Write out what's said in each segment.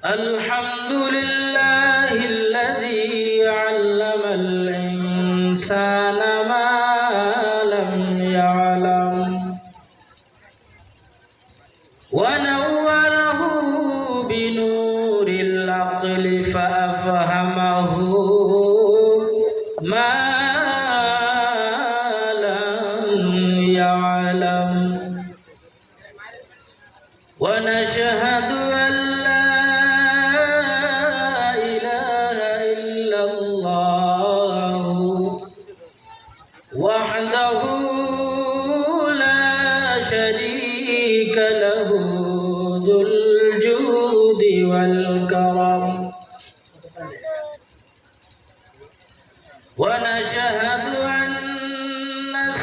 الحمد لله الذي علم الإنسان ما لم يعلم ونوره بنور العقل فأفهمه ما لم يعلم ونشهد أن لا إله إلا الله وحده لا شريك له ذو الجود والكرم ونشهد أن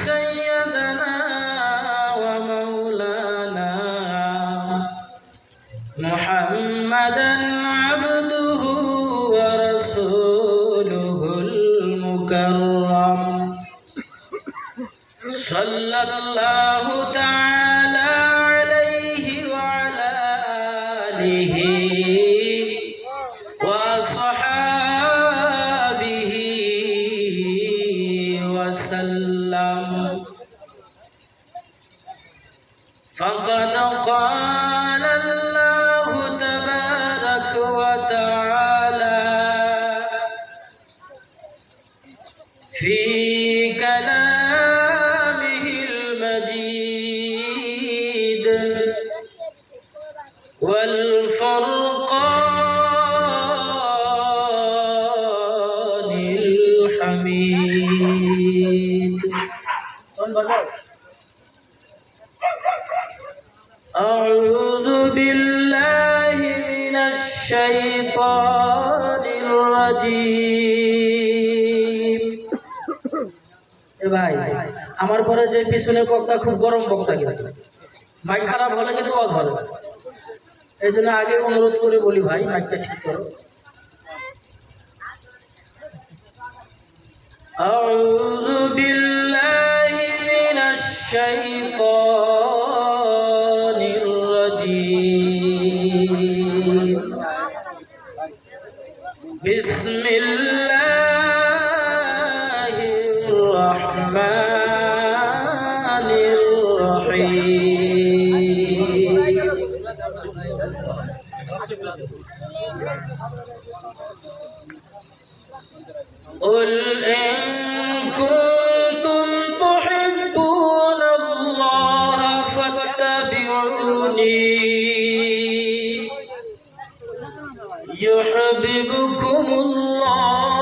سيدنا ومولانا محمدا عبده ورسوله المكرم صلى الله تعالى عليه وعلى آله وأصحابه وسلم فقد قال الله تبارك وتعالى في كلامه المجيد والفرقان الحميد أعوذ بالله من الشيطان الرجيم ভাই আমার পরে যে পিছনে বক্তা খুব গরম বক্তা কিন্তু মাইক খারাপ হলে কিন্তু আওয়াজ হবে এই জন্য আগে অনুরোধ করে বলি ভাই মাইকটা ঠিক করো أعوذ بالله من الشيطان الرجيم بسم الله الرحمن الرحيم قل إن كنتم تحبون الله فاتبعوني يحببكم الله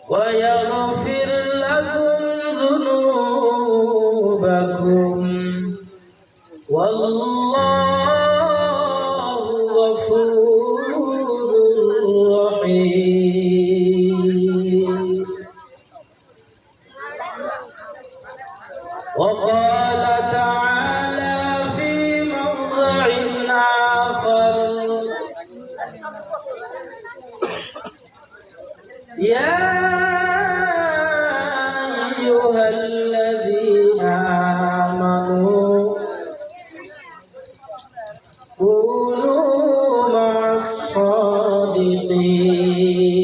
ويغفر لكم ذنوبكم والله غفور رحيم وقال تعالى في موضع آخر يا أيها الذين آمنوا كونوا مع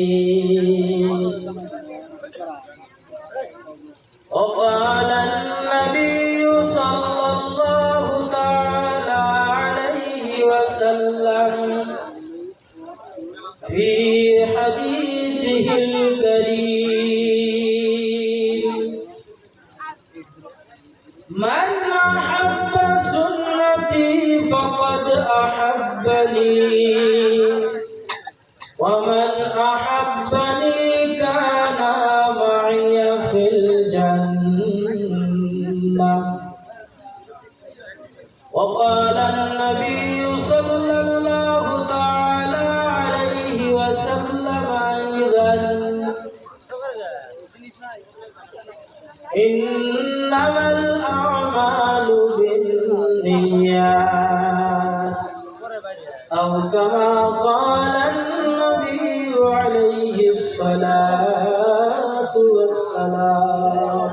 الصادقين وقال النبي صلى الله تعالى عليه وسلم في حديثه الكريم من أحب سنتي فقد أحبني ومن أحبني كان معي في الجنة وقال النبي صلى الله تعالى عليه وسلم أيضا إنما الأعمال بالنيات أو كما قال النبي عليه الصلاة والسلام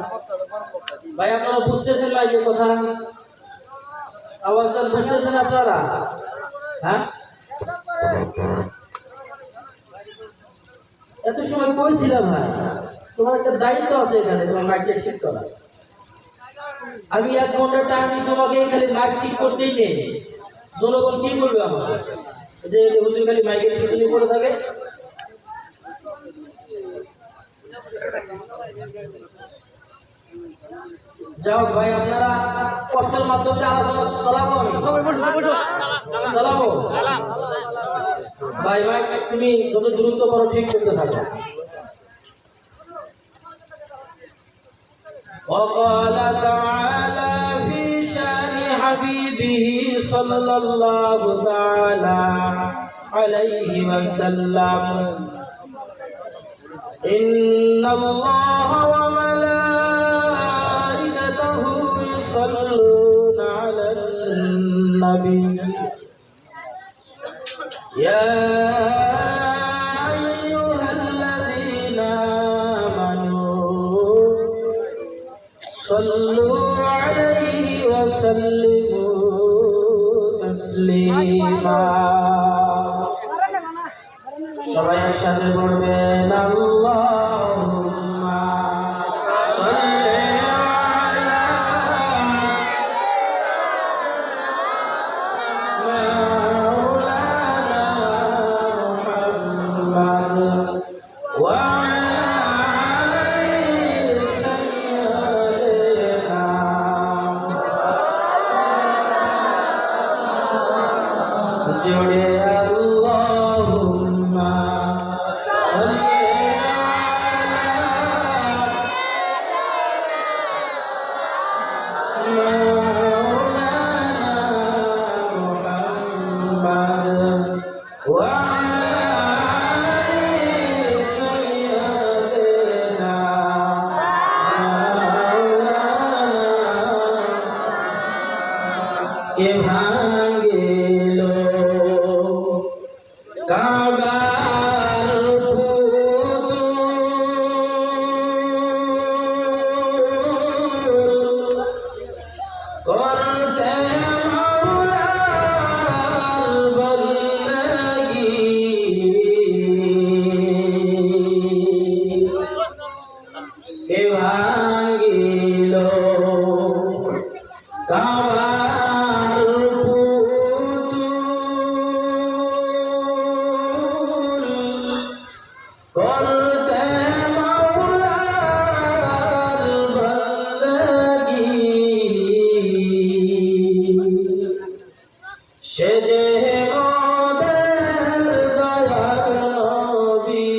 ভাই আপনারা বুঝতেছেন না যে কথা? আওয়াজটা বুঝতেছেন আপনারা? হ্যাঁ, এত সময় কইছিলাম ভাই তোমার একটা দায়িত্ব আছে এখানে, তোমার মাইকটা ঠিক করা। আমি 1 ঘন্টা টাইম তোমাকে এখানে মাইক ঠিক করতেই নেই। জনগণ কি করবে আমার যে হুজুর খালি মাইকের পিছনে পড়ে থাকে? যাও ভাই, আপনারা কষ্টের মাধ্যমে আলোচনা চালাবো। চালাবো ভাই ভাই, তুমি যত দ্রুত করো ঠিক করতে থাকো। وقال تعالى في شان حبيبه صلى الله تعالى عليه وسلم إن الله وملائكته يصلون على النبي يا أيها الذين آمنوا صلوا عليه وسلموا تسليما সবাই একসাথে পড়বেন আল্লাহুম্মা সাল্লি আলা মাওলানা মুহাম্মাদ ওয়া জোড়ে আল্লাহুম্মা সাল্লি আলা মাওলানা মুহাম্মাদ ওয়া আলি সাইয়্যিদিনা মাওলানা কে ভাঙিল কাবার পুতুল করতে মাওলার বন্দগি কে ভাঙিল কাবার পুতুল করতে মাওলার বন্দগি সে যে মোদের দয়ার নবী,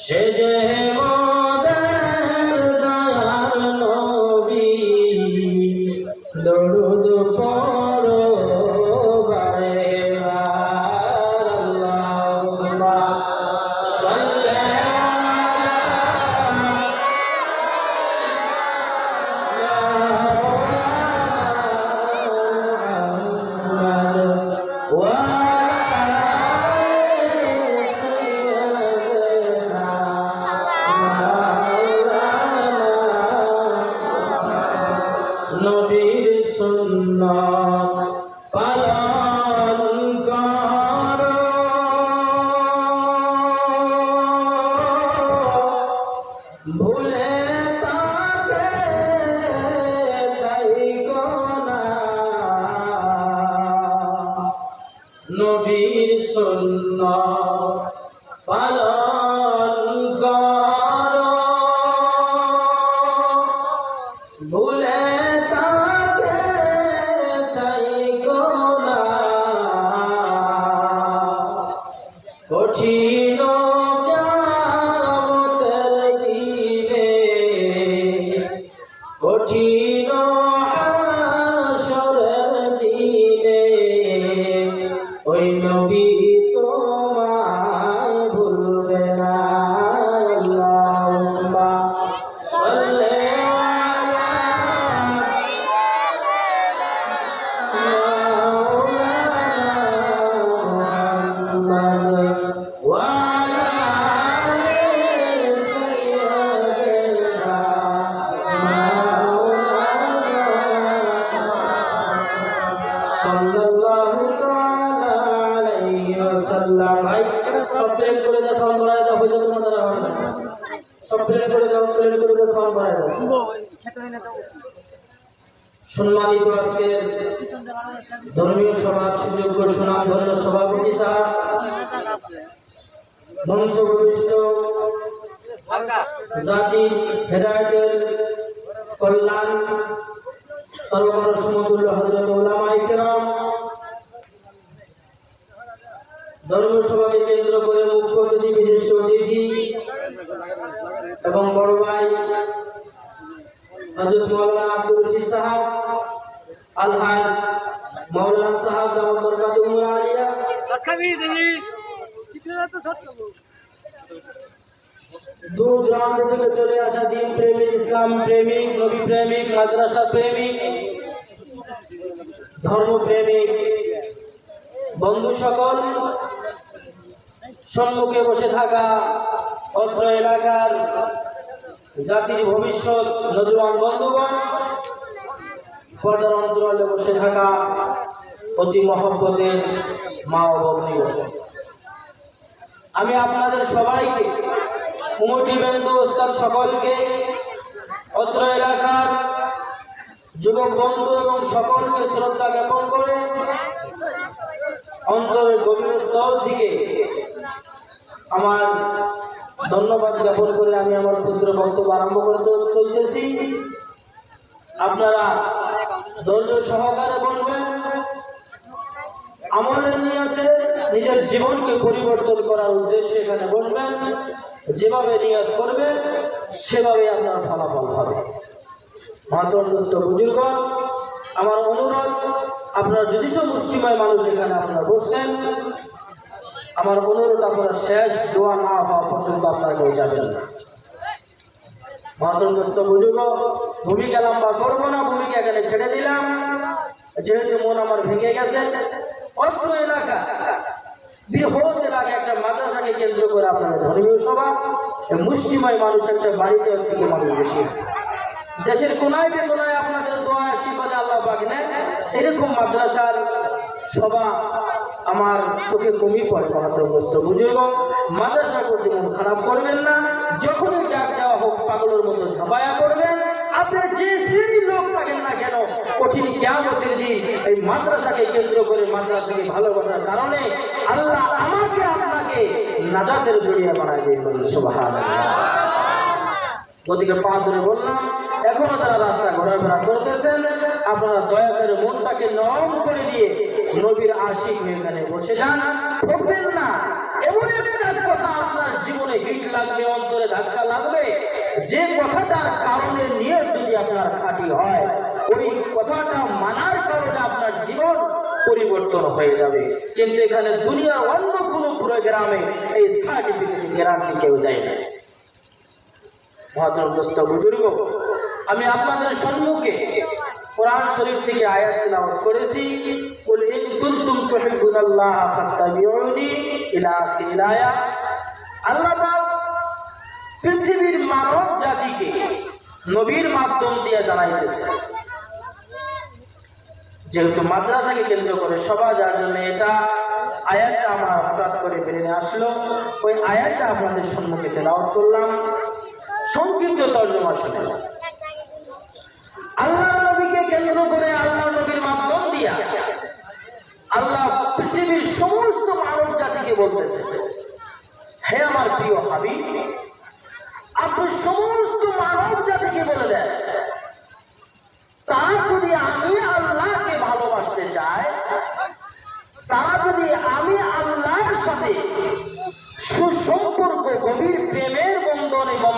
সে যে মোদের দয়ার নবী, দরুদ পড়ো বারে বার আল্লাহুম্মা সাল্লি নবীর সুন্নাত পালন করো, ভুলে তাকে যাইগো না। নবীর সুন্নাত পালন করো, ভুলে তাকে যাইগো না। কঠিন কিয়ামতের দিনে, কঠিন হাসরের দিনে ওই নবী তোমার সব প্লেন করে দাও, প্লেন করে দাও, সব বাড়ায় দাও। সম্মানিত আজকের ধর্মীয় সভার সুযোগ্য সুনামধন্য সভাপতি সাহেব, মঞ্চ উপবিষ্ট জাতি হেদায়েতের কল্যাণ সর্বকাল সমতুল্য হযরত উলামায়ে কেরাম, ধর্মীয় সভাকে কেন্দ্র করে মুখ্য অতিথি, বিশিষ্ট অতিথি এবং বড় ভাই হযরত মাওলানা আব্দুল রশিদ সাহেব, আলহাজ মাওলানা সাহেব দামাত বরকাতুহুল আলিয়া, দূর দূরান্ত থেকে চলে আসা দিন প্রেমিক, ইসলাম প্রেমিক, নবী প্রেমিক, মাদ্রাসা প্রেমিক, ধর্ম প্রেমিক বন্ধু সকল, সম্মুখে বসে থাকা অত্র এলাকার জাতির ভবিষ্যৎ নজওয়ান বন্ধুগণ, পর্দার অন্তরালে বসে থাকা অতি মহব্বতের মা ও ভগ্নীগণ, আমি আপনাদের সবাইকে, মুমুটিবৃন্দ, ওস্তাদ সকলকে, অত্র এলাকার যুবক বন্ধু এবং সকলকে শ্রদ্ধা জ্ঞাপন করে অন্তরের গভীর স্থল থেকে আমার ধন্যবাদ জ্ঞাপন করে আমি আমার ক্ষুদ্র বক্তব্য আরম্ভ করতে চলতেছি। আপনারা ধৈর্য সহকারে বসবেন, আমলের নিয়তে নিজের জীবনকে পরিবর্তন করার উদ্দেশ্যে এখানে বসবেন। যেভাবে নিয়ত করবেন সেভাবে আপনার ফলাফল হবে। মহাতরম দোস্ত বুজুর্গ, আমার অনুরোধ, আপনারা যদি সব মুষ্টিময় মানুষ এখানে আপনারা বসছেন, আমার অনুরোধ আপনারা শেষ দোয়া না হওয়া পর্যন্ত আপনারা কেউ যাবেন না। মহাতরম দোস্ত বুজুর্গ, ভূমিকা লম্বা করবো না, ভূমিকা এখানে ছেড়ে দিলাম, যেহেতু মন আমার ভেঙে গেছে। অত্র এলাকা বৃহৎ এলাকা, একটা মাদ্রাসাকে কেন্দ্র করে আপনাদের ধর্মীয় সভা, মুষ্টিময় মানুষ একটা বাড়িতে থেকে মানুষ বেশি, দেশের কোনায় বেদনায় আপনাদের দোয়া আশীর্বাদে আল্লাহ পাক নেন। এরকম মাদ্রাসার সভা আমার চোখে কমই পড়ে। মহাতরগ্রস্ত বুজুর্গ, মাদ্রাসার প্রতি মন খারাপ করবেন না। যখনই ডাক দেওয়া হোক পাগলের মতো ঝাঁপায়া পড়বেন। আপনি যে শ্রেণীর লোক থাকেন না কেন, কঠিন কিয়ামতের দিন এই মাদ্রাসাকে কেন্দ্র করে, মাদ্রাসাকে ভালোবাসার কারণে আল্লাহ আমাকে আপনাকে নাজাতের জড়িয়ে বানায় দিবেন। সুবহানাল্লাহ। গতিকে পা ধরে বললাম, এখনো তারা রাস্তা ঘোরাফেরা করতেছেন, আপনারা দয়া করে মনটাকে নরম করে দিয়ে নবীর আশিক হয়ে এখানে বসে যান, ঠকবেন না। এমন একটা কথা আপনার জীবনে হিট লাগবে, অন্তরে ধাক্কা লাগবে, যে কথাটার কারণে নিয়ে যদি আপনার খাঁটি হয়, ওই কথাটা মানার কারণে আপনার জীবন পরিবর্তন হয়ে যাবে। কিন্তু এখানে দুনিয়ার অন্য কোনো প্রোগ্রামে এই সার্টিফিকেট গ্যারান্টি কেউ দেয় না। মহাতরগ্রস্ত বুজুর্গ, আমি আপনাদের সম্মুখে কোরআন শরীফ থেকে আয়াত তিলাওয়াত করেছি, কুল ইন কুনতুম তুহিব্বুনাল্লাহ ফাত্তাবিউনি ইলা আখিরিল আয়াত। আল্লাহ পাক পৃথিবীর মানব জাতিকে নবীর মাধ্যম দিয়ে জানাইতেছে, যেহেতু মাদ্রাসাকে কেন্দ্র করে সভা, যার জন্য এটা আয়াতটা আমার হঠাৎ করে বেরিয়ে আসলো, ওই আয়াতটা আপনাদের সম্মুখে তেলাওয়াত করলাম। সংক্ষিপ্ত তর্জমা শুনে, আল্লাহ নবীকে কেন্দ্র করে, আল্লাহ নবীর মাধ্যম দিয়া আল্লাহ পৃথিবীর সমস্ত মানব জাতিকে বলতেছে, হে আমার প্রিয় হাবিব, আপনি সমস্ত মানব জাতিকে বলে দেন, তারা যদি আমি আল্লাহকে ভালোবাসতে চায়, তারা যদি আমি আল্লাহর সাথে সুসম্পর্ক, গভীর প্রেমের বন্ধন এবং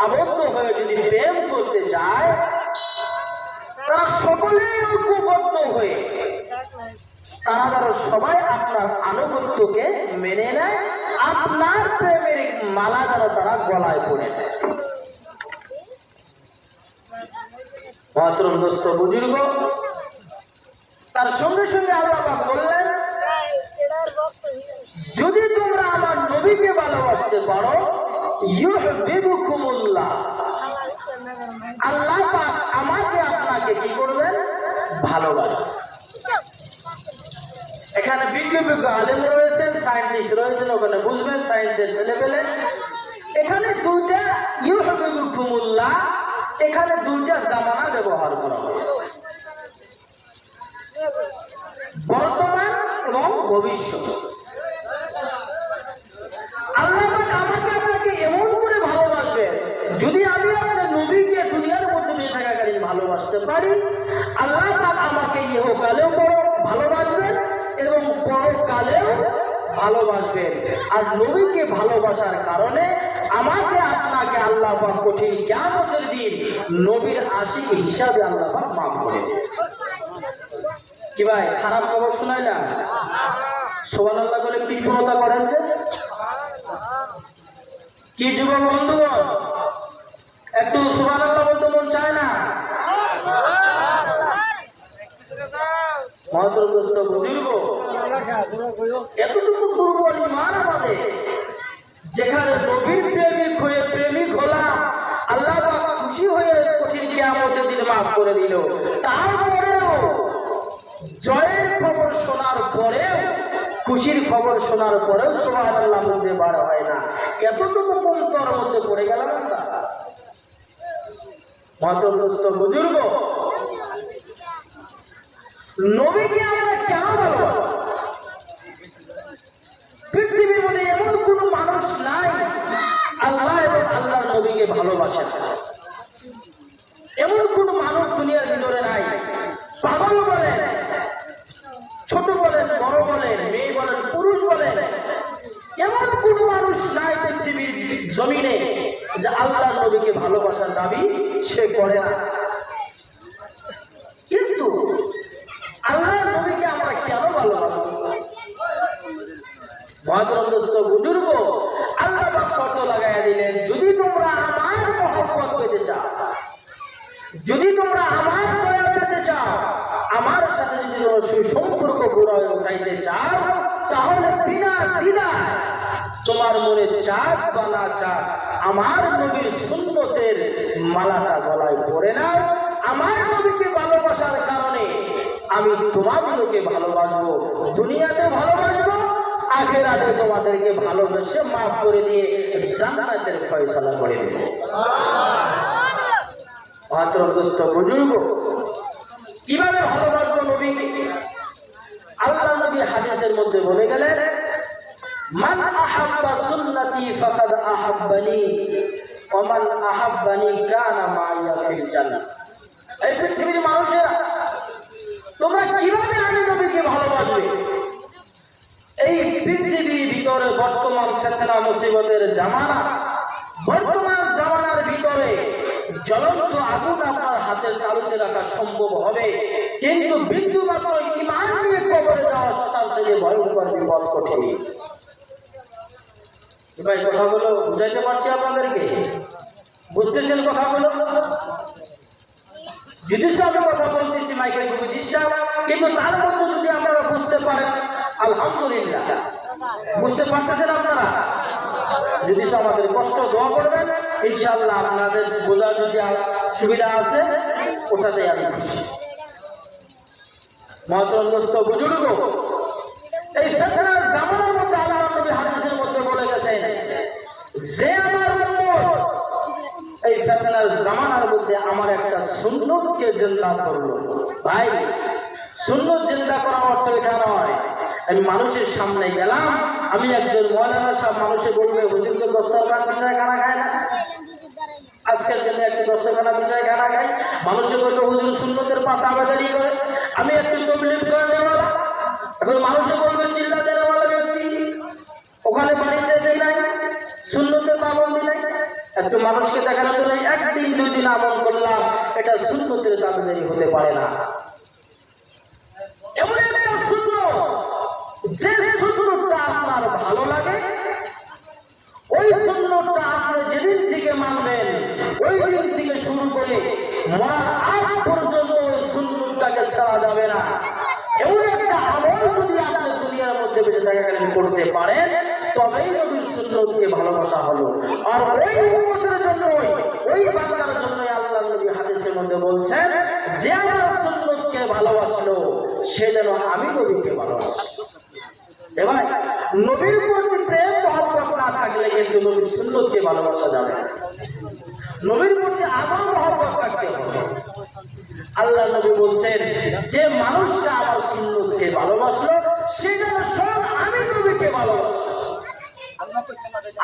আবদ্ধ হয়ে যদি প্রেম করতে চায়, তারা সকলেই ঐক্যবদ্ধ হয়ে তারা সবাই আপনার আনুগত্যকে মেনে নেয়, আপনার প্রেমের মালা যেন তারা গলায় পড়ে নেয়। মহাতরগ্রস্ত বুজুর্গ, তার সঙ্গে সঙ্গে আল্লাহ পাক বললেন, যদি তোমরা আমার নবীকে ভালোবাসতে পারো, ইউহিব্বুকুমুল্লাহ, আল্লাহ পাক আমাকে আপনাকে কি করবেন, ভালোবাসবেন। এখানে বিজ্ঞ বিজ্ঞ আলেম রয়েছেন, সায়েন্টিস্ট রয়েছেন, ওখানে বুঝবেন, সায়েন্সের ছেলে পেলে। এখানে দুইটা ইউহিব্বুকুমুল্লাহ, এখানে দুইটা জামানা ব্যবহার করা হয়েছে, বর্তমান এবং ভবিষ্যৎ। আল্লাহ পাক আমাকে আপনাকে এমন করে ভালোবাসবেন, যদি আমি আপনার নবীকে দুনিয়ার মধ্যে বেঁচে থাকাকালীন ভালোবাসতে পারি, আল্লাহ পাক আমাকে ইহকালেও ভালোবাসবেন এবং পরকালেও ভালোবাসবেন। আর নবীকে ভালোবাসার কারণে আমাকে আপনাকে আল্লাহ পাক কঠিন কিয়ামতের দিন নবীর আশিক হিসাবে আল্লাহ পাক মাফ করে দেবেন। কি ভাই, খারাপ খবর শোনায় না? সুবহানাল্লাহ বলে কৃপণতা করেন যে কি যুবক বন্ধুগণ, একটু সুবহানাল্লাহ বলতে মন চায় না? মহতরমগ্রস্ত বুজুর্গ, এতটুকু দুর্বল ঈমান আমাদের, যেখানে নবীর প্রেমিক হলাম, আল্লাহ পাক খুশি হয়ে কঠিন কিয়ামতের দিন মাফ করে দিল, তারপরেও জয়ের খবর শোনার পরেও, খুশির খবর শোনার পরেও সুবহানাল্লাহ বলতে পারা হয় না। এতটুকু কমতর মধ্যে পড়ে গেলাম আমরা। মহতরমগ্রস্ত বুজুর্গ, নবীকে আমরা কেন ভালোবাসি? পৃথিবীর মধ্যে এমন কোন মানুষ নাই আল্লাহ এবং আল্লাহর নবীকে ভালোবাসে, এমন কোন মানুষ দুনিয়ার ভিতরে নাই। পাগল বলেন, ছোট বলেন, বড় বলেন, মেয়ে বলেন, পুরুষ বলেন, এমন কোন মানুষ নাই পৃথিবীর জমিনে যে আল্লাহর নবীকে ভালোবাসার দাবি সে করে না। কিন্তু আল্লাহর নবীকে আমরা কেন ভালোবাসবো? মহতরমগ্রস্ত বুজুর্গ, আল্লাহ পাক শর্ত লাগাইয়া দিলেন, যদি তোমরা আমার মহব্বত পেতে চাও, যদি তোমরা আমার দয়া পেতে চাও, আমার সাথে যদি তোমরা সুসম্পর্ক গড়ে উঠাইতে চাও, তাহলে বিনা দ্বিধায় তোমার মনে চাক বা না চাক আমার নবীর সুন্নতের মালাটা গলায় পরে নাও। আমার নবীকে ভালোবাসার কারণে আমি তোমাদেরকে ভালোবাসবো, দুনিয়াতে ভালোবাসবো, আখিরাতে তোমাদেরকে ভালোবেসে মাফ করে দিয়ে জান্নাতের ফয়সালা করে দেব। মহতরমগ্রস্ত বুজুর্গ, কিভাবে ভালোবাসবো নবীকে? আল্লাহ নবী হাদিসের মধ্যে বলে গেলেন, মান আহাব্বা সুন্নতি ফাকাদ আহাব্বানি ওয়া মান আহাব্বানি কানা মাইয়া ফিল জান্নাহ। এই পৃথিবীর মানুষেরা, তোমরা কিভাবে আমি নবীকে ভালোবাসবে? এই পৃথিবীর ভিতরে বর্তমান ফিতনা মুসিবতের জামানা, বর্তমান জামানার ভিতরে জ্বলন্ত আগুন আপনার হাতের তালুতে রাখা সম্ভব হবে, কিন্তু বিন্দু মাত্র ঈমান নিয়ে কবরে যাওয়া তার থেকে ভয়ঙ্কর বিপদ কঠিন। ভাই, কথাগুলো বুঝাইতে পারছি আপনাদেরকে? বুঝতেছেন কথাগুলো? যদি আমি কথা বলতেছি মাইকে খুবই ডিস্টার্ব, কিন্তু তার মধ্যে যদি আপনারা বুঝতে পারেন আলহামদুলিল্লাহ। বুঝতে পারতেছেন আপনারা? যদি আমাদের কষ্ট দোয়া করবেন, ইনশাআল্লাহ আপনাদের বোঝা যদি সুবিধা আছে ওটাতে আমি খুশি। মহতরমগ্রস্ত বুজুর্গ, এই ফিতনার জামানার মধ্যে আল্লাহ নবী হাদিসের মধ্যে বলে গেছেন যে আমার উম্মত এই ফিতনার জামানার মধ্যে আমার একটা সুন্নতকে জিন্দা করলো। ভাই, সুন্নত জিন্দা করার অর্থ এটা নয় আমি মানুষের সামনে গেলাম, আমি একজন মৌলানা সাহেব, মানুষে বলবে হুজুর তো দস্তরখানা বিষয়ে খানা খায় না, আজকের জন্য একটু দস্তরখানা বিষয়ে খানা খাই। মানুষে বলবে হুজুর সুন্নতের পাতা আবেদনি করে, আমি একটু তবলিগ করে নেওয়ালা। এখন মানুষে বলবে চিল্লা দেওয়ালা ব্যক্তি, ওখানে বাড়িতে দেয় নাই, সুন্নতের পাবন্দি নাই। একটু মানুষকে দেখানো তো নেই, একদিন দুই দিন আমল করলাম, এটা সুন্নতের দাবিদারি হতে পারে না। এমন একটা সুন্নত, যে সুন্নতটা আপনার ভালো লাগে, ওই সুন্নতটা আপনি যেদিন থেকে মানবেন, ওই দিন থেকে শুরু করে মরার আগ পর্যন্ত ওই সুন্নতটাকে ছাড়া যাবে না। এমন একটা আমল যদি আপনি দুনিয়ার মধ্যে বেঁচে থাকাকালীন করতে পারেন, তবেই নবীর সুন্নতকে ভালোবাসা হলো। আর ওই উম্মতের জন্য, ওই বান্দার জন্য আল্লাহ নবী হাদিসের মধ্যে বলছেন, যে আমার সুন্নতকে ভালোবাসলো সে যেন আমি নবীকে ভালোবাসি। এবার নবীর প্রতি প্রেম মহব্বত না থাকলে কিন্তু নবীর সুন্নতকে ভালোবাসা যাবে না। নবীর প্রতি আদর মহব্বত থাকতে হবে। আল্লাহ নবী বলছেন, যে মানুষটা আমার সুন্নতকে ভালোবাসলো সে যেন স্বয়ং আমি নবীকে ভালোবাসি।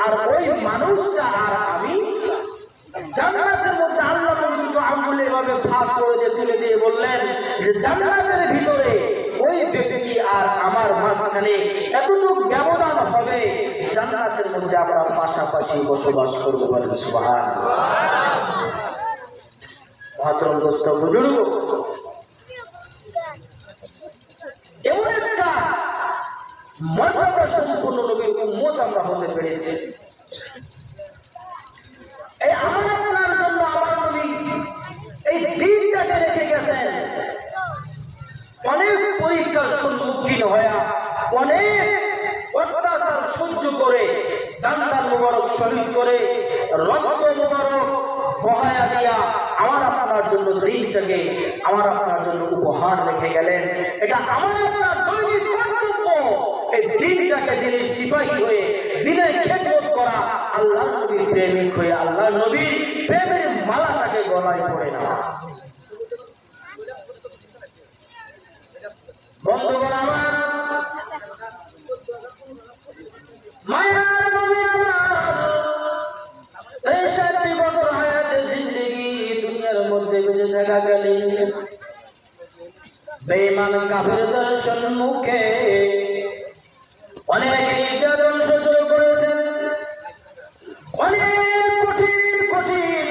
আর ওই মানুষটা আর আমি জান্নাতের মধ্যে আল্লাহ নবী দুটো আঙ্গুল এভাবে ভাগ করে দিয়ে তুলে দিয়ে বললেন যে জান্নাতের ভিতরে ওই ব্যক্তি আর আমার মাঝখানে এতটুকু ব্যবধান হবে, জান্নাতের মধ্যে আমরা পাশাপাশি বসবাস করতে পারি। সুবহানাল্লাহ। মহতরম দোস্ত বুজুর্গ, এমন একটা মর্যাদা সম্পূর্ণ নবীর উম্মত আমরা হতে পেরেছি। এই আমার আপনার জন্য আমার নবী এই দিনটাকে রেখে গেছেন। অনেক পরীক্ষার সম্মুখীন হয়ে, অনেক অত্যাচার সহ্য করে, দান্দার মুবারক শহীদ করে, রক্ত মুবারক বহায়া দিয়া আমার আপনার জন্য দিনটাকে আমার আপনার জন্য উপহার রেখে গেলেন। এটা আমার আপনার দৈনিক কর্তব্য। এই দিনটাকে দিনের সিপাহী হয়ে, দিনের খেদমত করা, আল্লাহ নবীর প্রেমিক হয়ে আল্লাহ নবীর প্রেমের মালাটাকে গলায় পড়ে না। বন্ধুগণ আমার, মায়ার নবী আমার ৬৩ বছর হায়াতে জিন্দেগি দুনিয়ার মধ্যে বেঁচে থাকাকালীন বেঈমান কাফেরদের সম্মুখে অনেক নির্যাতন সহ্য করেছেন, অনেক কঠিন কঠিন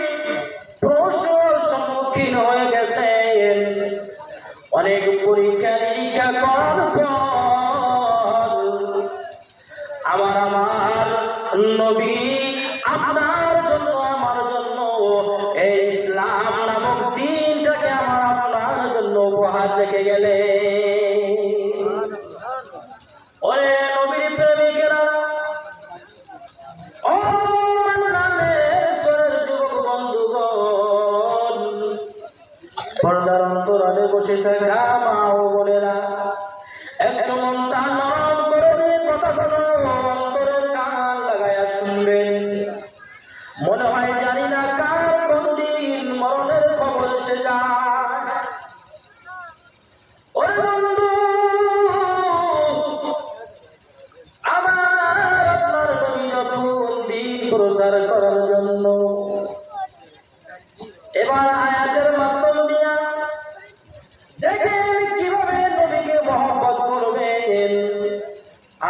প্রশ্নের সম্মুখীন হয়ে গেছেন, অনেক পরীক্ষা নিরীক্ষা করার পর আমার নবী আপনার জন্য আমার জন্য এই ইসলাম নামক দিনটাকে আমার আপনার জন্য উপহার রেখে গেলে। ওরে নবীর প্রেমিকেরা, ও মানলানের যুবক বন্ধুগণ, পর্দার অন্তরালে বসে থাকা মা ও বোনেরা, একদম মনটা নরম করে দিয়ে কথাগুলো অন্তরের কান লাগাইয়া শুনবেন। মনে হয় জানি না কার কোন দিন মরণের খবর এসে যায়। ওরে বন্ধু, আমার আপনার নবী যখন দিন প্রচার করার জন্য এবার আয়াতের মাধ্যম দিয়া দেখেন কিভাবে নবীকে মহব্বত করবেন।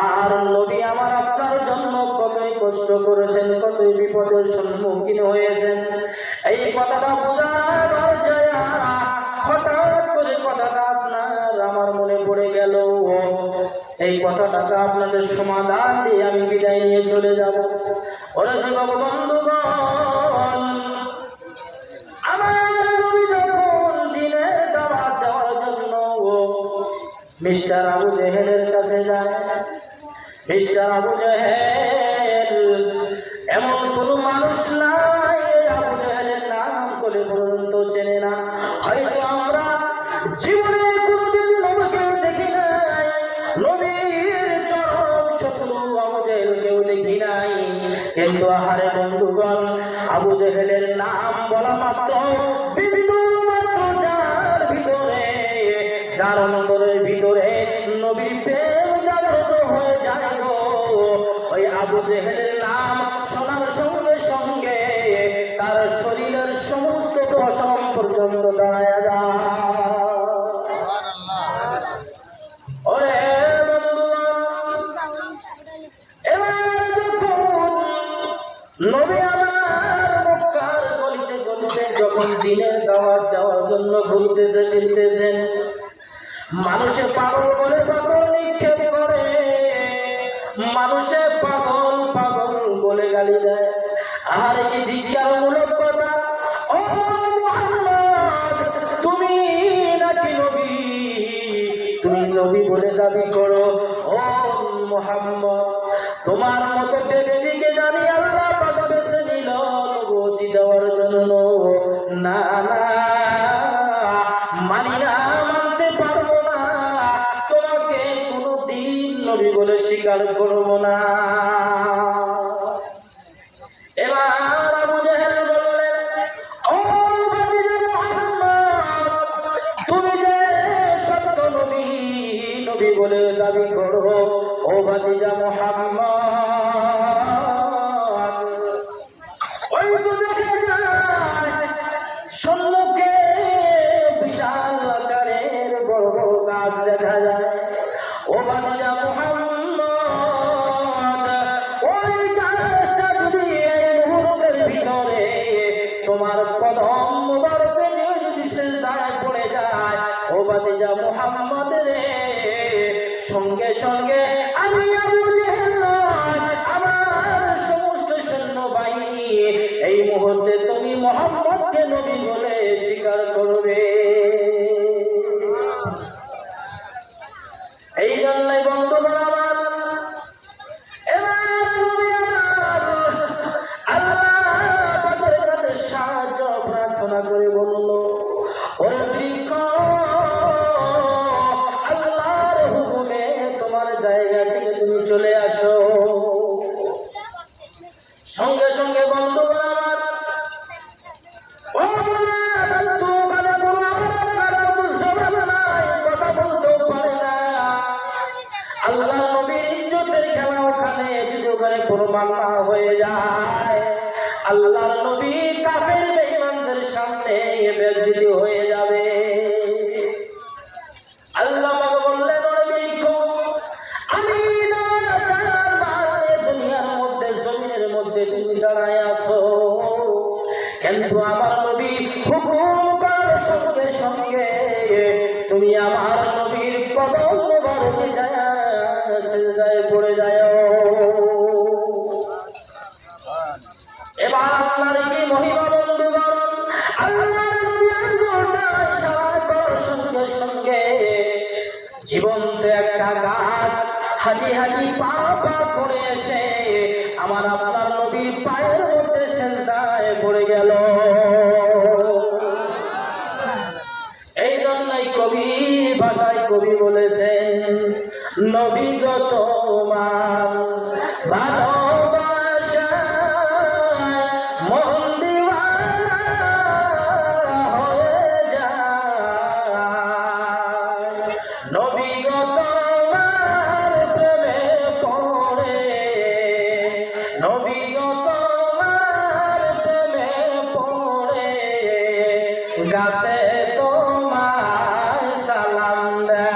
আর নবী আমার আপনার জন্য কতই কষ্ট করেছেন, কতই বিপদের সম্মুখীন হয়েছেন। এই কথাটা বোঝাবার যায় হঠাৎ করে কথাটা আপনার আমার মনে পড়ে গেল। এই কথাটাকে আপনাদের সমাধান দিয়ে আমি বিদায় নিয়ে চলে যাব। ওরা যুবক বন্ধুগণ, আমার নবী যখন দিনের দাওয়াত দেওয়ার জন্য মিস্টার আবু জেহেলের কাছে যায়, মিস্টার আবু জেহেল এমন কোন মানুষ নাই আবু জেহেলের নাম করে পর্যন্ত চেনে না। হয়তো আমরা জীবনে কোনদিন নবীকে দেখি নাই, নবীর চরম শত্রু আবু জেহেলকেও দেখি নাই, কিন্তু আহারে বন্ধুগণ, আবু জেহেলের নাম বলা মাত্র বিন্দু মাত্র যার ভিতরে, যার অন্তরের ভিতরে নবীর প্রেম জাগ্রত হয়ে যায় গো, ওই আবু জেহেলের নাম শোনার সঙ্গে সঙ্গে তার শরীরের সমস্ত পশম পর্যন্ত দাঁড়ায় যায়। ওরে বন্ধুগণ, এবার যখন নবী আমার মক্কার গলিতে গলিতে যখন দিনের দাওয়াত দেওয়ার জন্য ঘুরতেছে ফিরতেছেন, মানুষে পাগল বলে পাগল নিক্ষেপ করে, মানুষে পাগল পাগল বলে গালি দেয়। আর কি ধিক্কারমূলক কথা! ও মুহাম্মদ, তুমি নাকি নবী? তুমি নবী বলে দাবি করো। ও মুহাম্মদ, তোমার মতো ব্যক্তিকে জানি আল্লাহ পাক বেছে নিল নবুয়তি দেওয়ার জন্য। না না, মানি না, মানতে পারবো না, তোমাকে কোনদিন নবী বলে স্বীকার করবো না। সম্মুখে বিশাল আকারের বড় বড় গাছ দেখা যায়। ও ভাতিজা মুহাম্মদ, ওই গাছটা যদি এই মুহূর্তের ভিতরে তোমার কদম মুবারকে যদি সিজদায় পড়ে যায়, ও ভাতিজা মুহাম্মদ রে, সঙ্গে সঙ্গে আমি আবু জেহেল আমার সমস্ত সৈন্যবাহিনী এই মুহূর্তে তুমি মুহাম্মদকে নবী বলে স্বীকার করবে। এই জন্যই বন্ধুগণ আমার, এবার নবী আমার আল্লাহ পাকের কাছে সাহায্য প্রার্থনা করে বলল, ওরে বৃক্ষ, আল্লাহর হুকুমে তোমার জায়গা থেকে তুমি চলে আসো। সঙ্গে সঙ্গে বন্ধুগণ আমার, ও কথা বলতেও পারে না। আল্লাহ নবীর ইজ্জতের খেলা ওখানে যদি ওখানে প্রমাণ না হয়ে যায়, আল্লাহর নবী কাফের বেঈমানদের সামনে বেইজ্জতি হয়ে যাবে। আল্লাহ আমাকে বললেন, আমি দুনিয়ার মধ্যে জমিনের মধ্যে তুমি দাঁড়ায় আছো, কিন্তু আমার নবী হুকুম করার সঙ্গে সঙ্গে তুমি আমার নবীর কদম মুবারকে যায় সিজদায় পড়ে যায়। এবার আল্লাহর কি মহিমা বন্ধুগণ, আল্লাহর নবী আঙ্গুলটা ইশারা করার সঙ্গে সঙ্গে জীবন্ত একটা গাছ হাঁটি হাঁটি পা পা করে এসে আমার আপনার নবীর পায়ের মধ্যে সিজদায় পড়ে গেল। এই জন্যই কবি ভাষায় কবি বলেছেন, নবী গো তোমার ভালোবাসা মন দিওয়ানা হয়ে যায়, নবী গো তোমার প্রেমে পড়ে, নবী গো তোমার প্রেমে পড়ে গাছে তোমার সালাম দেয়।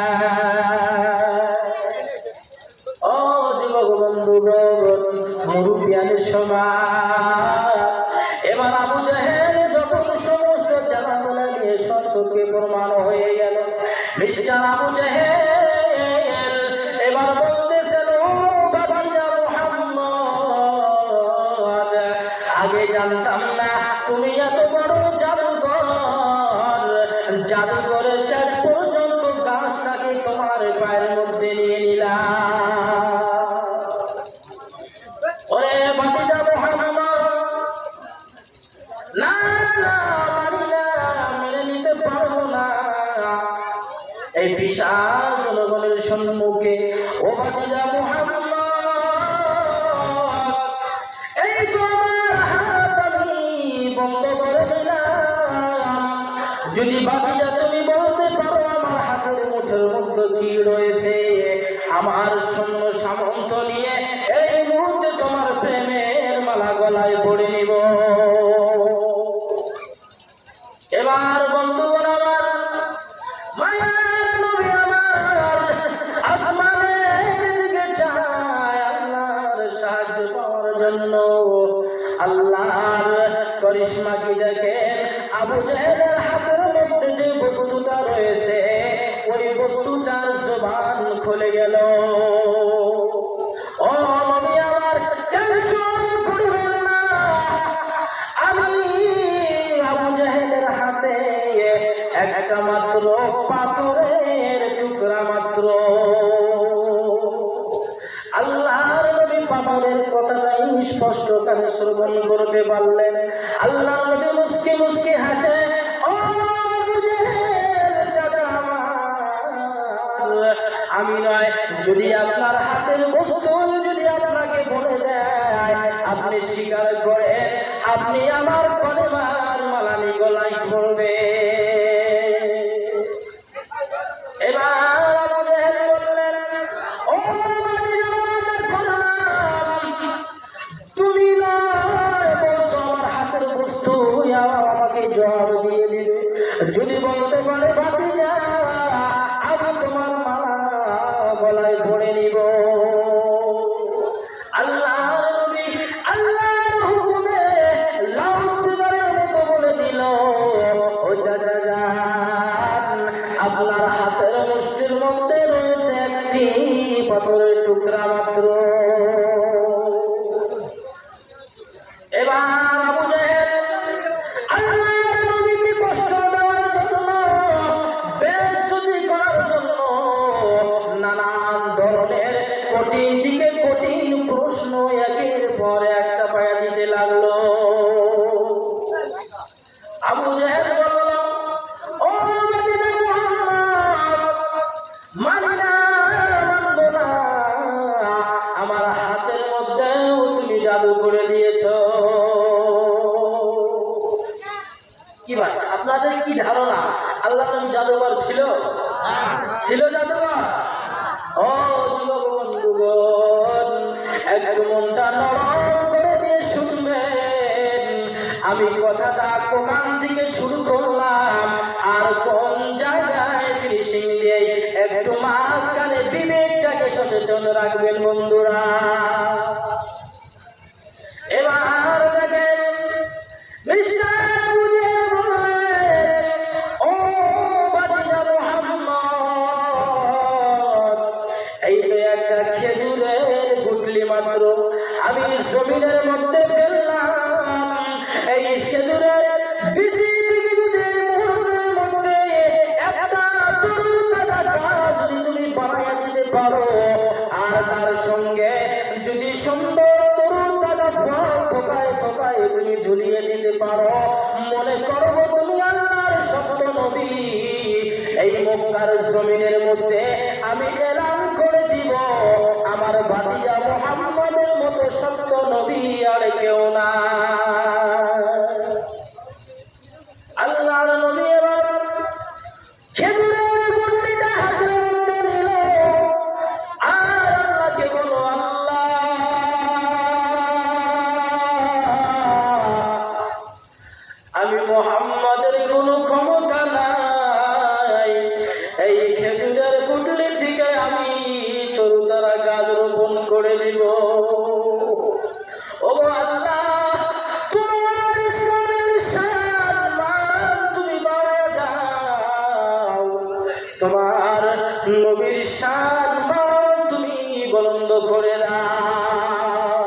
ও যুবক বন্ধুগণ, মুরুবিয়ানের সমাজ, এবার আবু জেহেল যখন সমস্ত চেলামেলা নিয়ে সচক্ষে প্রমাণ হয়ে গেল, মিস্টার আবু জেহেল এবার বলতেছিল, ভাতিজা মুহাম্মদ, আগে জানতাম না তুমি এত বড় জাদুকর, জাদুকরে শেষ পর্যন্ত গাছটাকে তোমার পায়ের মধ্যে নিয়ে নিলাম। ওরে ভাতিজা মুহাম্মদ, না না, মানি না, মেনে নিতে পারবো না এই বিশাল জনগণের সম্মুখে। ও ভাতিজা মুহাম্মদ, এই তো আমার হাত আমি বন্ধ করে দিলাম, যদি ভাতিজা তুমি বলতে পারো আমার হাতের মুঠের মধ্যে কি রয়েছে, আমার সৈন্য সামন্ত নিয়ে এই মুহূর্তে তোমার প্রেমের মালা গলায় পড়ে নিব। এবার বন্ধুগণ আমার, মায়ার নবী আমার আসমানের দিকে চায় আল্লাহর সাহায্য পাওয়ার জন্য। আল্লাহর করিশ্মা কি দেখেন, আবু জেহেলের হাতের মধ্যে যে বস্তুটা রয়েছে ওই বস্তুটার জবান খুলে গেল। ও নবী আমার, টেনশন করবেন না, আমি আবু জেহেলের হাতে একটা মাত্র পাথরের টুকরা মাত্র। আল্লাহর নবী পাথরের কথাটাই স্পষ্ট কানে শ্রবণ করতে পারলেন। আল্লাহর নবী মুস্কি মুস্কি হাসে, ও আবু জেহেল চাচা আমার, আমি নয়, যদি আপনার হাতের বস্তু যদি আপনাকে বলে দেয়, আপনি স্বীকার করেন, আপনি আমার কলেমার মালানি গলায় পড়বে। এবার আবু জেহেল বললেন, ও তুমি নয় বলছো আমার হাতের বস্তু আমাকে আমাকে জবাব দিয়ে দিবে। যদি বলতে পারে ভাতিজা আমি তোমার মালা গলায় পড়ে নিব। আল্লাহর নবী আল্লাহর হুকুমে লাউস্পিকারের মতো বলে দিল, ও চাচা যান, আপনার হাতের মুষ্টির মধ্যে রয়েছে একটি পাথরের টুকরা মাত্র। এবার আবু জেহেল আল্লাহর নবীকে কষ্ট দেওয়ার জন্য, বেইজ্জতি করার জন্য নানান ধরনের কঠিন থেকে কঠিন প্রশ্ন একের পর এক চাপায়া দিতে লাগলো। আবু জেহেল বলল, ও ভাতিজা মুহাম্মদ, মানি না, মানব না, আমার হাতের মধ্যেও তুমি জাদু করে দিয়েছো। কি ভাই, আপনাদের কি ধারণা আল্লাহ নবী জাদুকর ছিল? ছিল জাদুকর? ও যুবক বন্ধুগণ, একটু মনটা নরম করে দিয়ে শুনবেন। আমি কথাটা কোরআন থেকে শুরু করলাম আর কোন জায়গায় ফিনিশিং দিয়ে একটু মাঝখানে বিবেকটাকে সচেতন রাখবেন বন্ধুরা। এবার দেখেন মিস্টার আবু জেহেল বললেন, ও ভাতিজা মুহাম্মদ, এই তো একটা খেজুরের গুটলি মাত্র আমি জমিনের মধ্যে ফেললাম। এই খেজুরের বিচি থেকে যদি মুহূর্তের মধ্যে একটা তরুতাজা গাছ যদি তুমি বানাইয়া দিতে পারো, আর তার সঙ্গে যদি সুন্দর তরুতাজা ফল থোকায় থোকায় তুমি ঝুলিয়ে দিতে পারো, মনে করবো তুমি আল্লাহর সত্য নবী। এই মক্কার জমিনের মধ্যে আমি এলান করে দিব, আমার ভাতিজা মুহাম্মদের মতো সত্য নবী আর কেউ না। আল্লাহর নবী এবার খেজুরের গুটলিটা হাতের মধ্যে নিল আর আল্লাহকে বলো, আল্লাহ, আমি মুহাম্মাদের কোনো ক্ষমতা নাই, এই খেজুরের গুটলি থেকে আমি তরুতারা গাছ রোপণ করে দিব। ও আল্লাহ, তোমার ইসলামের সম্মান তুমি বাড়ায় দাও, তোমার নবীর সম্মান তুমি বুলন্দ করে দাও।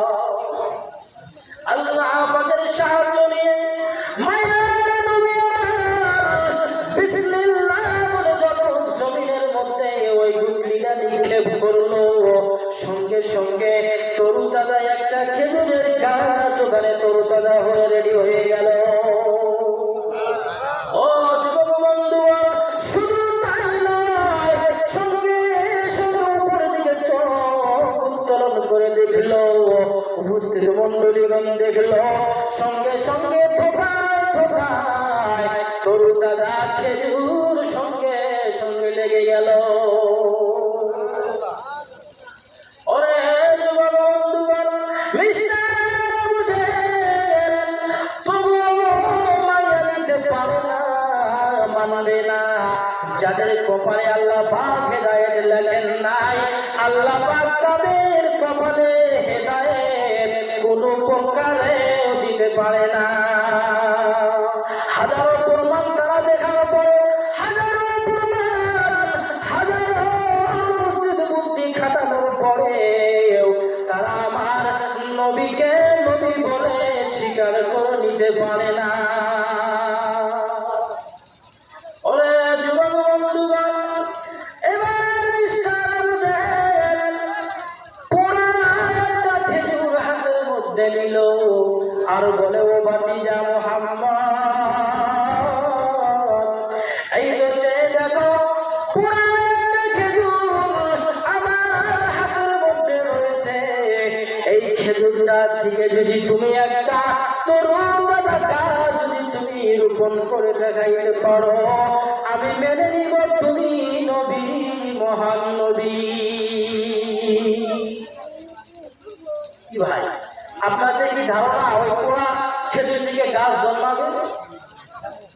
আল্লাহ পাকের সাহায্য নিয়ে মায়ার নবী বিসমিল্লাহ বলে যখন জমিনের মধ্যে ওই গুটলিটা নিক্ষেপ করলো, সঙ্গে সঙ্গে তরুতাজা একটা খেজুরের গাছ ওখানে তরুতাজা হয়ে রেডি হয়ে গেল। ও যুবক বন্ধু, শুধু তাই নয়, সঙ্গে সঙ্গে উপরের দিকে চোখ উত্তোলন করে দেখলো, উপস্থিত মন্ডলীগণ দেখলো, সঙ্গে সঙ্গে থোকায় থোকায় তরুতাজা খেজুর সঙ্গে সঙ্গে লেগে গেল। ওরে যুবক বন্ধুগণ, মিস্টার আবু জেহেল তবুও মায়া নিতে পারে না, মানবে না। যাদের কপালে আল্লাহ পাক হেদায়েত লেখেন নাই, আল্লাহ পাক তাদের কপালে হেদায়েত কোনো প্রকারে দিতে পারে না। হাজারো প্রমাণ তারা দেখার পরে, হাজারো প্রমাণ, হাজারো মসজিদ বুদ্ধি খাটানোর পরে তারা আমার নবীকে নবী বলে স্বীকার করে নিতে পারে না। ওরে যুবক বন্ধুগণ, এবার মিস্টার আবু জেহেল পুরা একটা খেজুর হাতের মধ্যে নিল আর বলে, ও ভাতিজা মুহাম্মদ, এই তো চেয়ে দেখো, পুরা একটা খেজুর আমার হাতের মধ্যে রয়েছে। এই খেজুরটা থেকে যদি তুমি একটা তরুতাজা গাছ যদি তুমি রোপণ করে দেখাইতে পারো, আমি মেনে নিব তুমি নবী, মহান নবী। কি ভাই, আপনাদের কি ধারণা ওই পোড়া খেজুর থেকে গাছ জন্মাবে?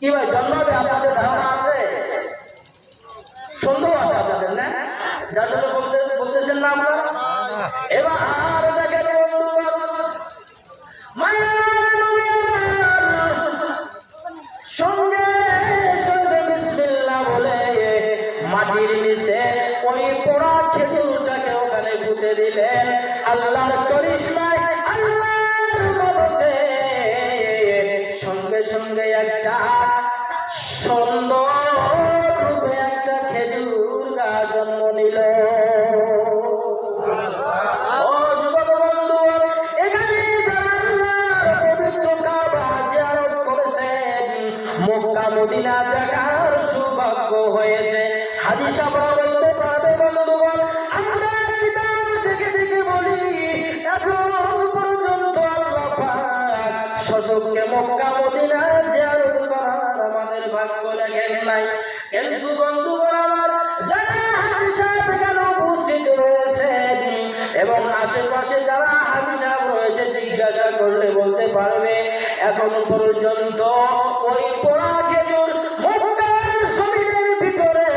কি ভাই জন্মাবে আপনাদের ধারণা আছে? সন্দেহ আছে আপনাদের না? যার জন্য বলতেছেন না আপনারা। এবার দেখেন বন্ধুগণ, মায়ার নবী আমার সঙ্গে সঙ্গে বিসমিল্লাহ বলে মাটির নিচে ওই পোড়া খেজুরটাকে ওখানে পুঁতে দিলেন। আল্লাহর করিশ্মায়, আল্লাহর মদতে সঙ্গে সঙ্গে একটা সুন্দর রূপে একটা খেজুর গাছ জন্ম নিল। ও যুবক বন্ধু, এখানে যারা আল্লাহর পবিত্র কাবা জিয়ারত করেছেন, মক্কা মদিনা দেখার সৌভাগ্য হয়েছে, হাজী সাহেবরা বলতে পারবে বন্ধুগণ, আমরা কিতাব দেখে দেখে বলি এখন পর্যন্ত আল্লাহ পাক শশককে মক্কা মদিনা জিয়ারত করার আমাদের ভাগ্য লেখেন নাই। কিন্তু বন্ধুগণ আমার, যারা হাজী সাহেব এখানে উপস্থিত রয়েছেন এবং আশেপাশে যারা হাজী সাহেব রয়েছে, জিজ্ঞাসা করলে বলতে পারবে এখন পর্যন্ত ওই পোড়া খেজুর মক্কার জমিনের ভিতরে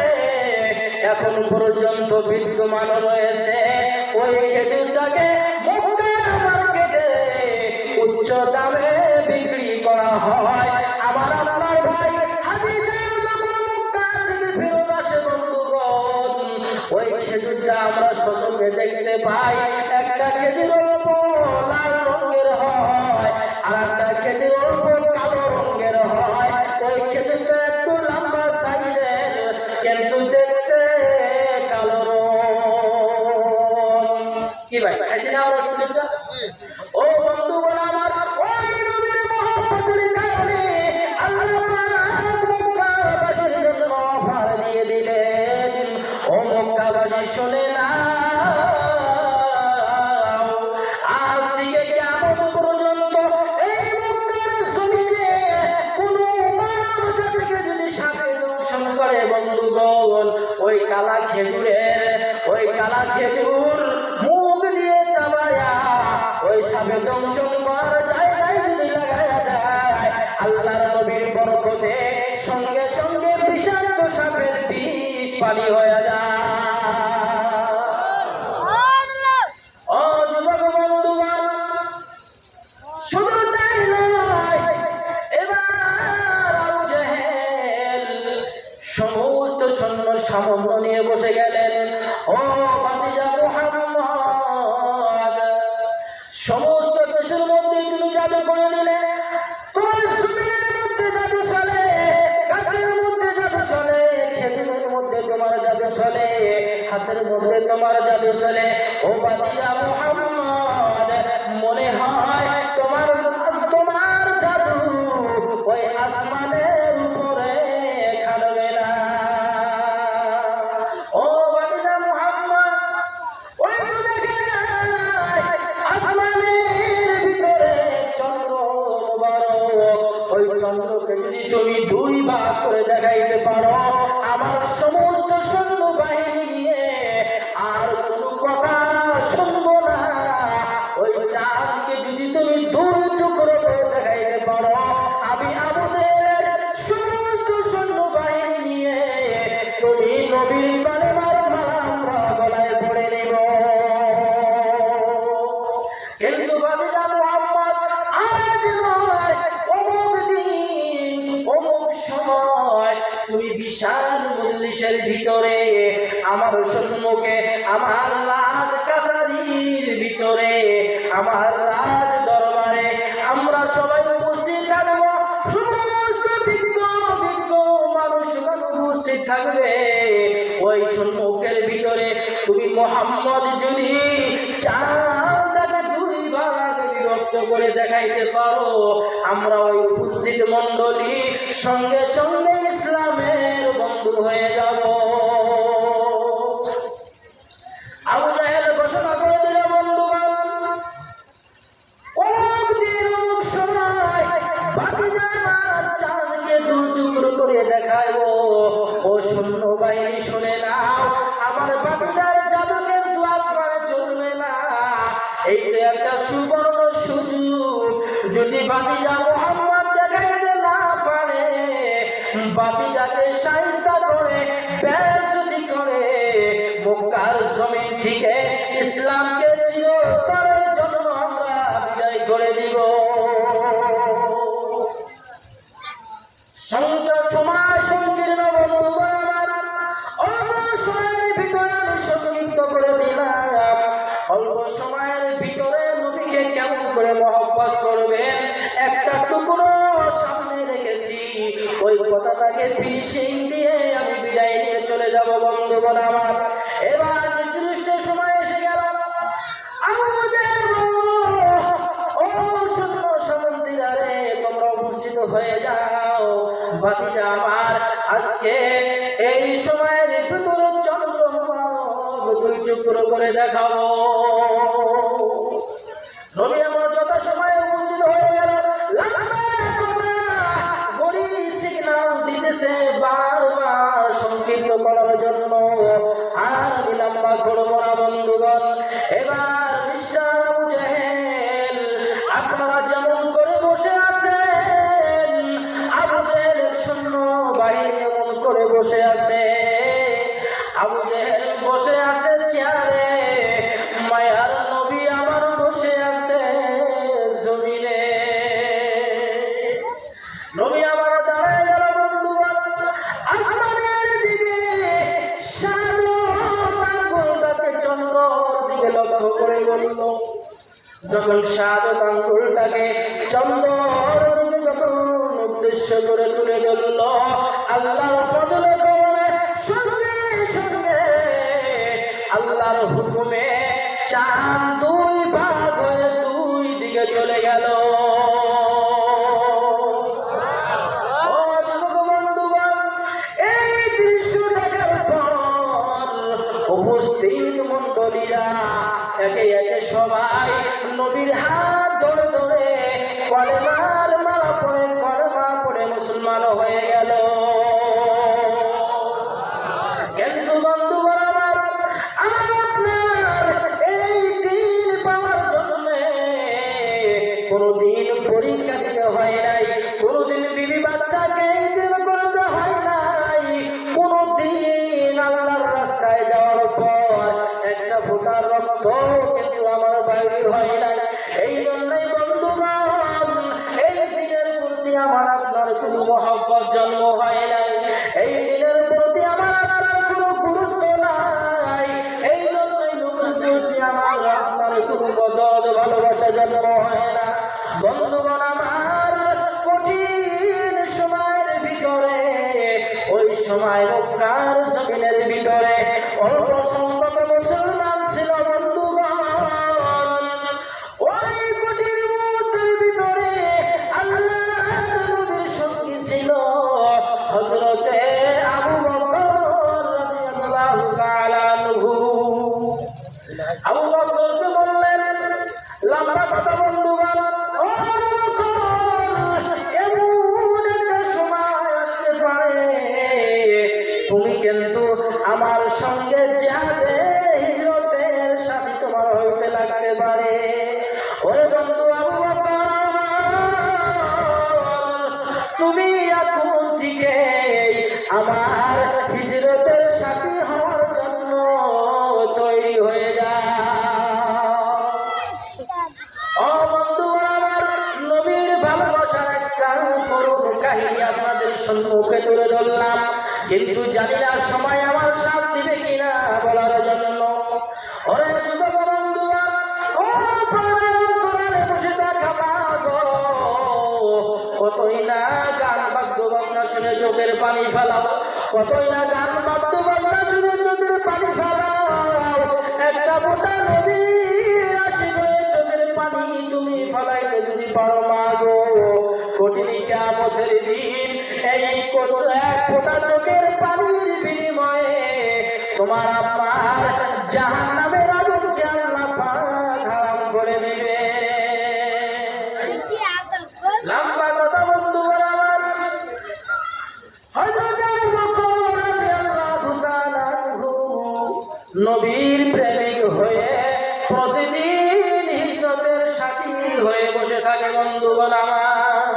এখন পর্যন্ত বিদ্যমান রয়েছে। ওই খেজুরটাকে মক্কার মার্কেটে উচ্চ দামে বিক্রি করা হয়। আমার আপনার ভাই হাজী সাহেব যখন মক্কা থেকে ফেরত আসে বন্ধুগণ, ওই খেজুরটা আমরা শশকে দেখতে পাই, একটা খেজুর অল্প লাল রঙের হয় আর একটা খেজুর অল্প কালো রঙের হয়। ওই খেজুরটা একটু লম্বা সাইজের কিন্তু দেখতে কালো রঙ। কি ভাই খাইছি না আমরা খেজুরটা? ও বন্ধুগণ আমার, ওই নবীর মহব্বতের কারণে আল্লাহ পাক মক্কাবাসীর জন্য অফার দিয়ে দিলেন। ও মক্কাবাসী শুনে না, আজ থেকে কিয়ামত পর্যন্ত এই মক্কার জমিনে কোনো মানব জাতিকে যদি সাপে দংশন করে বন্ধুগণ, ওই কালা খেজুর মুখ দিয়ে চাবায়া ওই সাপে দংশন করার জায়গায় যদি লাগায়া দেয়, আল্লাহর নবীর বরকতে সঙ্গে সঙ্গে বিষাক্ত সাপের বিষ পানি হয়ে যায়। ও যুবক বন্ধুগণ, শুধু তাই নয়, এবার আবু জেহেল সমস্ত সৈন্য সামন্ত নিয়ে বসে গেলেন। ও ভাতিজা মুহাম্মদ, সমস্ত দেশের মধ্যে তুমি জাদু করে দিলে, তোমার জমিনের মধ্যে জাদু চলে, গাছের মধ্যে জাদু চলে, খেজুরের মধ্যে তোমার জাদু চলে, হাতের মধ্যে তোমার জাদু চলে। ও ভাতিজা মুহাম্মদ, মনে হয় তোমার জাদু ওই আসমানের উপরে খাটবে না। ও ভাতিজা মুহাম্মদ, ওই তো দেখে আসমানের ভিতরে চন্দ্র মুবারক, ওই চন্দ্রকে যদি তুমি দুই ভাগ করে দেখাইতে পারো, আমার সমস্ত সৈন্য বাহিনী নিয়ে আর কোনো কথা শুনবো না। ওই চাঁদকে যদি তুমি দুই টুকরো করে দেখাইতে পারো, আমি আমাদের সমস্ত সৈন্য বাহিনী নিয়ে তুমি নবীর কালেমার মালা আমরা গলায় পড়ে নেব। কিন্তু ভাতিজা মুহাম্মদ, আজ নয়, অমুক দিন অমুক সময় তুমি বিশাল মজলিসের ভিতরে আমার সম্মুখে, আমার রাজ কাছারির ভিতরে, আমার রাজ দরবারে আমরা সবাই উপস্থিত থাকব, সমস্ত বিজ্ঞ মানুষ উপস্থিত থাকবে। ওই সম্মুখের ভিতরে তুমি মুহাম্মদ যদি চাঁদটাকে দুই ভাগে বিভক্ত করে দেখাইতে পারো, আমরা ওই উপস্থিত মণ্ডলী সঙ্গে সঙ্গে ইসলামের বন্ধু হয়ে যাব। আবু জাহেল ঘোষণা করে দিল, বন্ধুগণ, অমুক দিন অমুক সময় ভাতিজা চাঁদকে দুই টুকরো করে দেখাইবো। ও সৈন্য বাহিনী শুনে নাও, আমার ভাতিজার জাদু কিন্তু আসমানে চলবে না। এইটা একটা সুবর্ণ সুযোগ, যদি ভাতিজা মুহাম্মদ দেখাইতে না পারে বাতিজাকে শায়েস্তা করে বেইজ্জতি করে মক্কার জমিন থেকে ইসলামকে চিরতরের জন্য আমরা বিদায় করে দিব। সময় সংকীর্ণ বন্ধুগণ আমার, অল্প সময়ের ভিতরে আমি সংক্ষিপ্ত করে দিলাম। অল্প সময়ের ভিতরে নবীকে কেমন করে মহব্বত করবেন একটা টুকরো সামনে রেখেছি, ওই কথাটাকে ফিনিশিং দিয়ে আমি বিদায় নিয়ে চলে যাব বন্ধুগণ আমার। এবার নির্দিষ্ট সময় এসে গেল। তোমরা উপস্থিত হয়ে যাও, ভাতিজা আমার, আজকে এই সময়ের ভিতরে চন্দ্রমুখ দুই টুকরো করে দেখাবো। নবী আমার যত সময় উপস্থিত হয়ে গেল, বড়ি সিগন্যাল দিতেছে বারবার সংক্ষিপ্ত করার জন্য। আর বিলম্বা করবো না বন্ধুগণ। এবার মিস্টার আবু জেহেল, আপনারা যেমন করে বসে আছেন, আবু জেহেলের সৈন্য বাহিনী এমন করে বসে আছে। আবু জেহেল বসে আছে চেয়ারে, মায়ার নবী আমার বসে আছে জমিনে। নবী আমার দাঁড়ায় গেল বন্ধুগণ, আসমানের দিকে সাদু আঙ্গুলটাকে চন্দ্রর দিকে লক্ষ্য করে বলল। যখন সাদু আঙ্গুলটাকে চন্দ্রর দিকে যখন উদ্দেশ্য করে তুলে ধরল, আল্লাহর ফজলে গরমে সঙ্গে সঙ্গে আল্লাহর হুকুমে চাঁদ দুই ভাগ হয়ে দুই দিকে চলে গেল। উপস্থিত মন্ডলীরা একে একে সবাই নবীর হাত ধরে ধরে কলেমার মালা পড়ে কলেমা পড়ে মুসলমান হয়ে গেল। কিন্তু বন্ধুগণ আমার, আপনার এই দিন পাওয়ার জন্য কোনদিন পরীক্ষা দিতে হয় নাই, কোনদিন বিবি বাচ্চাকে এই দিন করতে হয় নাই, কোনদিন আল্লাহর রাস্তায় যাওয়ার পর একটা ফোঁটা রক্ত কিন্তু আমার বাইরে হয় নাই। এই জন্যই বন্ধুগণ এই দিনের প্রতি আমার আপনার কোনো মহব্বত জন্ম হয় নাই, এই দিনের প্রতি আমার আপনার কোনো গুরুত্ব নাই। এই জন্যই লোকের প্রতি আমার আপনার কোনো বদল ভালোবাসা জন্ম হয় না। বন্ধুগণ আমার, কঠিন সময়ের ভিতরে, ওই সময় মক্কার জমিনের ভিতরে অল্প সংখ্যক মুসলমান ছিল বন্ধুগণ। ওই কঠিন মুহূর্তের ভিতরে আল্লাহর নবীর সঙ্গী ছিল হযরতে আবু বকর রাদিয়াল্লাহু তাআলা আনহু। আবু বকরকে বললেন, লম্বা কথা বন্ধুগণ, ও আবু বকর, এমন একটা সময় আসতে পারে তুমি কিন্তু আমার সঙ্গে জিহাদে হিজরতের সাথী তোমার হইতে লাগতে পারে। ওরে বন্ধু আবু বকর, তুমি এখন থেকে আমার হিজরতের সাথী হওয়ার জন্য তৈরি হয়ে যাও। ও বন্ধুগণ আমার, নবীর ভালোবাসার একটা করুণ কাহিনী আপনাদের সম্মুখে তুলে ধরলাম, কিন্তু জানি না সময় আমার সাথ দিবে কিনা বলার জন্য। ওরে যুবক বন্ধুগণ, ও প্রাণে বসে থাকা গো, কতই না গান বাদ্য বাজনা শুনে চোখের পানি ফেলাও, কতই না গান বাদ্য বাজনা শুনে চোখের পানি ফেলাও। একটা মোটা নবী আসিবে, চোখের পানি তুমি ফেলাইতে যদি পারো মা গো, কঠিন কিয়ামতের দিন এই এক ফোঁটা চোখের পানির বিনিময়ে তোমার আমার জাহান্নামের আগুনকে আল্লাহ পাক হারাম করে দিবে। লম্বা কথা বন্ধুগণ আমার, হযরত আবু বকর রাদিয়াল্লাহু তাআলা আনহু নবীর প্রেমিক হয়ে প্রতিদিন হিজরতের সাথী হয়ে বসে থাকে বন্ধুগণ আমার।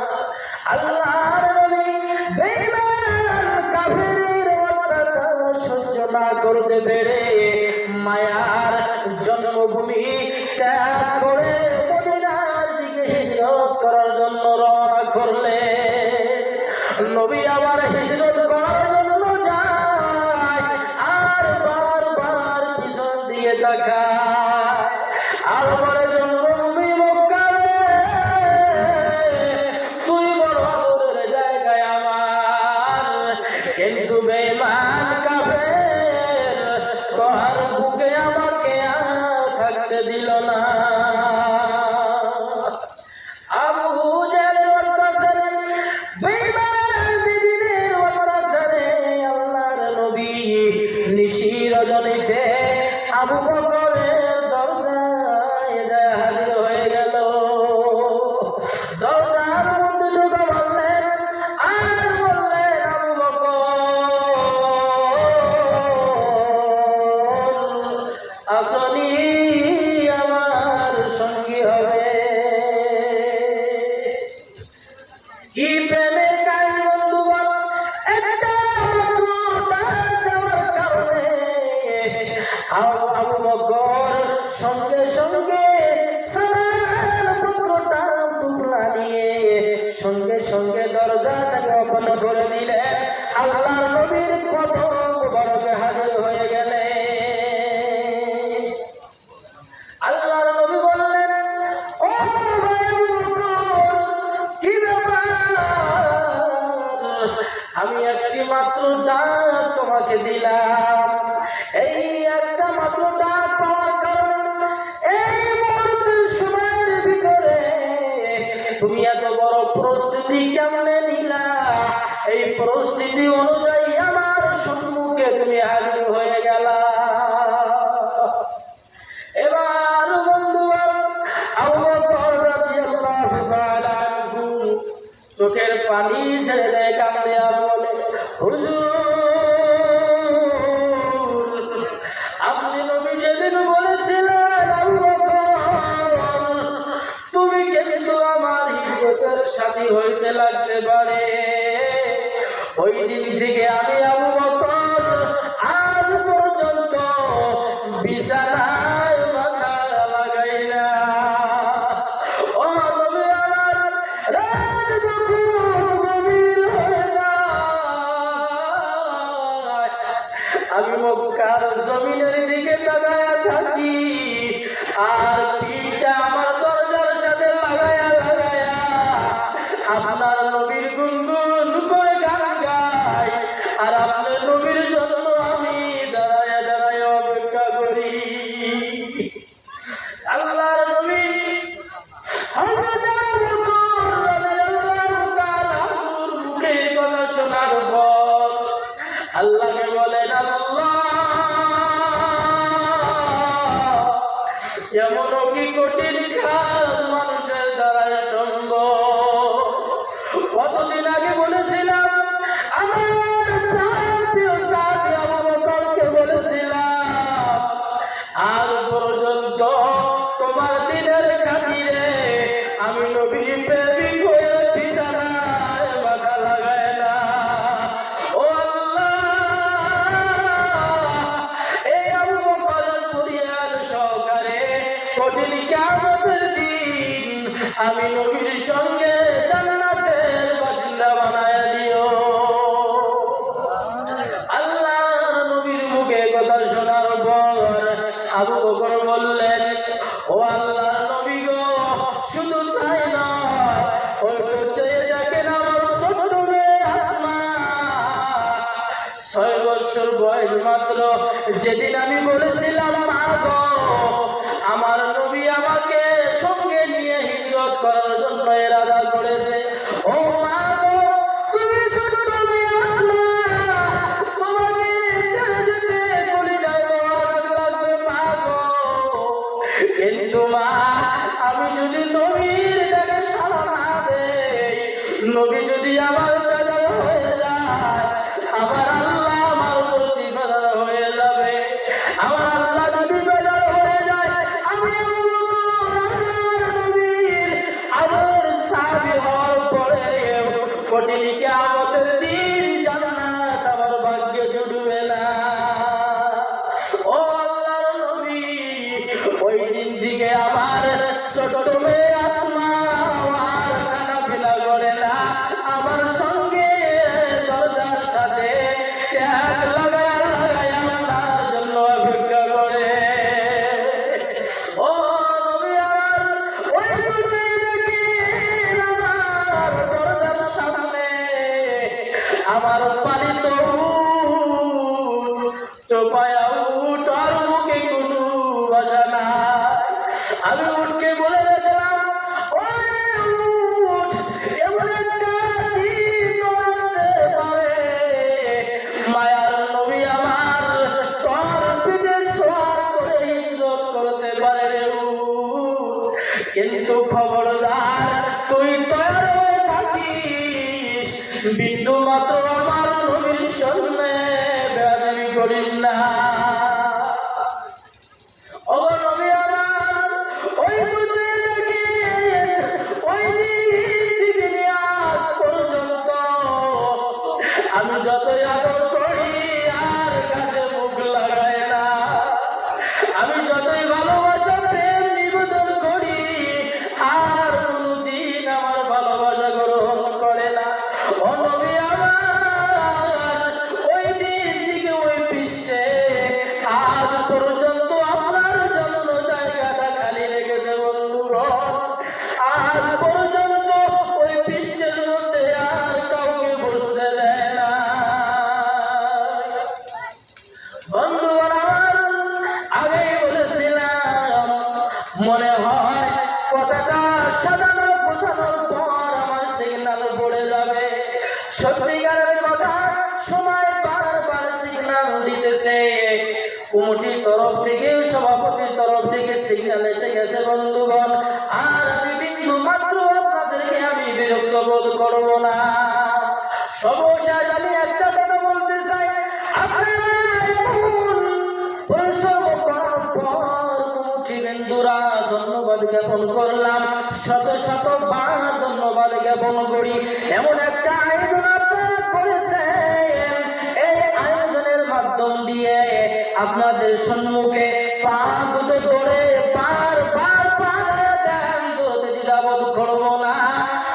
আল্লাহর নবী বেঈমান করতে পেরে মায়ার জন্মভূমি ত্যাগ করে মদিনার দিকে হিজরত করার জন্য রওনা করলে নবী আবার হিজরত করার জন্য যায় আর বারবার পিছন দিয়ে তাকায় আর বলে জন্মভূমি মক্কায় তুই বড় দূরের জায়গায় আমার কিন্তু বেঈমান কাফের তোর বুকে আমাকে আর থাকতে দিল না আবু জাহেল অত্যাচারে বেঈমান বিদিনের অত্যাচারে আল্লাহর নবী নিশি রজনীতে আবু বকরের দরজায় যায় হাজির হয়ে গেল দরজার মধ্যে ঢুকে বললেন আর বললেন আবু বকর আসনি আমার সঙ্গী হবে কি প্রেমের কাহিনী বন্ধুগণ একটা মাত্র ডাক দেওয়ার কারণে আবু বকর সঙ্গে সঙ্গে সালাম পত্রটা টুকরা নিয়ে সঙ্গে সঙ্গে দরজাটাকে ওপেন করে দিলেন আল্লাহর নবীর কদম মুবারকে হাজির হয়ে গেলেন আল্লাহর নবী বললেন ও ভাই আবু বকর কি ব্যাপার আমি একটি মাত্র ডাক তোমাকে দিলাম এই একটা মাত্র ডাক পাওয়ার কারণে এই মুহূর্তের সময়ের ভিতরে তুমি এত বড় প্রস্তুতি কেমনে নিলা এই প্রস্তুতি অনুযায়ী আমার সম্মুখে তুমি হাজির হয়ে গেলা এবার বন্ধুগণ আবু বকর রাদিয়াল্লাহু তাআলা আনহু চোখের পানি ছেড়ে কাঁদে আর বলে হুজুর আপনি নবী যেদিন বলেছিলেন আবু বকর তুমি কিন্তু আমার হিজরতের সাথী হইতে লাগতে পারে ওই দিন থেকে আমি আবু বকর আজ পর্যন্ত বিছানায় মাথা লাগাই না ও নবী আমার রাত যখন গভীর হয়ে যায় আমি মক্কার জমিনের দিকে তাকায়া থাকি আর পিঠটা আমার দরজার সাথে লাগায়া লাগায়া আপনার নবীর গুনগুন করে গান গাই আর আপনার নবীর জন্য আমি দাঁড়ায় দাঁড়ায় অপেক্ষা করি আল্লাহর নবী হযরত আবু বকর রাদিয়াল্লাহু তাআলা আনহুর মুখে কথা শোনার পর আল্লাহকে বলেন আল্লাহ এমন কি কঠিন কাজ মানুষের দ্বারাই সম্ভব কতদিন আগে বলেছিলাম আমার প্রিয় সাথী আবু বকরকে বলেছিলাম আর পর্যন্ত তোমার দিনের খাতিরে আমি নবীর প্রেমিক হয়ে বিছানায় মাথা লাগাই না ও আল্লাহ এই আবু বকরের পরিবার সহকারে কঠিন কিয়ামতের দিন আমি নবীর সঙ্গে জান্নাতের বাসিন্দা বানায় দিও আল্লাহর নবীর মুখে কথা শোনার পর আবু বকর বললেন ও আল্লাহর নবী গো শুধু তাই নয় ওই তো চেয়ে দেখেন আমার ছোট মেয়ে আসমা 6 বছর বয়স মাত্র যেদিন আমি বলেছিলাম মা গো আমার নবী আমাকে সঙ্গে নিয়ে হিজরত করার জন্য ইরাদা করেছে ও মা গো তুমি ছোট মেয়ে আসমা তোমাকে ছেড়ে যেতে কলিজায় বড় লাগবে মা গো কিন্তু মা আমি যদি নবীর ডাকে সাড়া না দেই নবী যদি আমার বেজার হয়ে যায় আমার আল্লাহ আমার প্রতি বেজার হয়ে যাবে আমার আল্লাহ যদি বেজার হয়ে যায় আমি আল্লাহর নবীর আদর সাথে আমার পালিত চোপায়া উঠ আর মুখে কোনো ভাষা নাই। আমি উঠকে বলে রাখলাম, উঠ, এমন একটা দিন আসতে পারে মায়ার নবী আমার তোর পিঠে সোয়ার করে হিজরত করতে পারে রে উঠ। কিন্তু খবরদার তুই তৈরি হয়ে থাকিস, বিন্দু মাত্র আমার নবীর সামনে বেয়াদবি করিস না। ও নবী আমার, ওই বুঝে দেখি ওই দিন থেকে নিয়ে আজ পর্যন্ত আমি যতই আদর করি আর কাছে মুখ লাগাই না, আমি যতই ভালোবাসা প্রেম নিবেদন করি আর কোনদিন আমার ভালোবাসা গ্রহণ করে না। ও নবী আমার, ওই দিন থেকে ওই পৃষ্ঠে আজ পর্যন্ত আপনার জন্য জায়গাটা খালি রেখেছে বন্ধুগণ। আজ পর্যন্ত ওই পৃষ্ঠের মধ্যে আর কাউকে বসতে দেয় না। বন্ধুগণ আমার, আগেই বলেছিলাম, মনে হয় কথাটা সাজানো গোছানোর পর আমার সিগন্যাল পড়ে যাবে। সত্যিকারের কথা, সময় বারবার সিগন্যাল দিতেছে, কমিটির তরফ থেকে সভাপতির তরফ থেকে সিগন্যাল এসে গেছে বন্ধুগণ। আর আমি বিন্দু মাত্র আপনাদেরকে আমি বিরক্ত বোধ করব না। সর্বশেষ আমি একটা কথা বলতে চাই, আপনারা পরিশ্রম করার পর কমিটি বিন্দুরা ধন্যবাদ জ্ঞাপন করলাম, শত শতবার ধন্যবাদ জ্ঞাপন করি। এমন একটা আয়োজন আপনারা করেছেন, এই আয়োজনের মাধ্যম দিয়ে আপনাদের সম্মুখে পা দুটো ধরে বারবার পায়ে দেন, দ্বিধাবোধ করব না।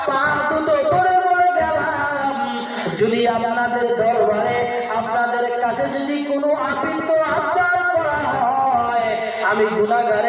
পা দুটো ধরে বলে গেলাম, যদি আপনাদের দরবারে আপনাদের কাছে যদি কোনো আবৃত্ত আবদার করা হয়, আমি গুনাহগার